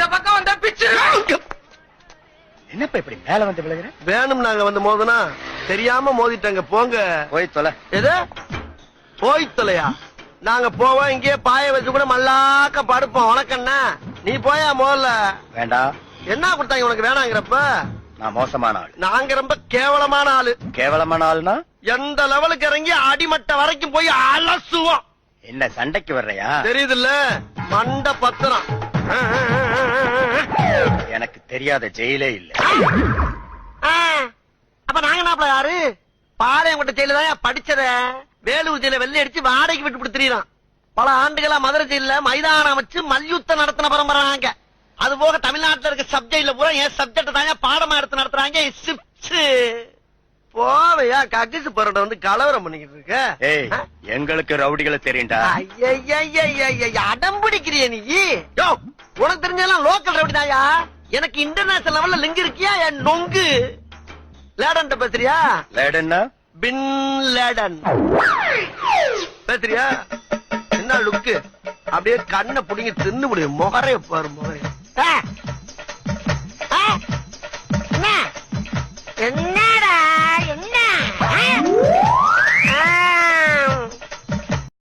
இந்த பக்கம் வந்தா பிச்சு. என்னப்பா இப்படி மேல வந்து விழுகிற? வேணும் நாங்க வந்து மோதுனா தெரியாம மோதிட்டாங்க. போங்க போய் தொலை. எது போய் தொலையா? நாங்க போவோம், இங்கே பாய வச்சு கூட மல்லாக்க படுப்போம். உனக்கண்ணா நீ போயா முதல்ல. வேண்டாம். என்ன கொடுத்தாங்க உனக்கு வேணாங்கிறப்ப? நான் மோசமான ஆள். நாங்க ரொம்ப கேவலமான ஆளு. கேவலமான ஆள்னா எந்த லெவலுக்கு இறங்கி அடிமட்ட வரைக்கும் போய் அலசுவோம். என்ன சண்டைக்கு வர்றையா? தெரியுதுல்ல, மண்ட பத்திரம். எனக்கு தெரியாத ஜெயிலே இல்ல. அப்ப நாங்க நாப்பல யாரு? பாளையங்கோட்டை ஜெயில தான் படிச்சத. வேலூர் ஜெயில வெள்ளை அடிச்சு வாடகைக்கு விட்டு கொடுத்துறான். பல ஆண்டுகளா மதுரை ஜெயில மைதானம் வச்சு மல்யுத்தம் நடத்தின பரம்பரை நாங்க. அது போக தமிழ்நாட்டுல இருக்க சப்ஜெக்ட்ல பூரா என் சப்ஜெக்ட் தாங்க பாடமா எடுத்து நடத்துறாங்க. போவையா கக்கிசு பரோட வந்து கலவரம் பண்ணிக்கிட்டு இருக்க? ஏய், எங்களுக்கு ரவுடிகளை தெரியும்டா. அடம் பிடிக்கிறிய நீ? யோ, உனக்கு தெரிஞ்செல்லாம் லோக்கல் ரவுடி தாயா. எனக்கு இன்டர்நேஷனல் லெவல்ல லிங்க் இருக்கியா? என் நொங்கு லேடன் பேசுறியா? லேடன்னா பின் லேடன் பேசுறியா? என்ன லுக்கு? அப்படியே கண்ணை புடிங்க தின்னு முடியும். முகரைய பாரு, முகரைய. என்ன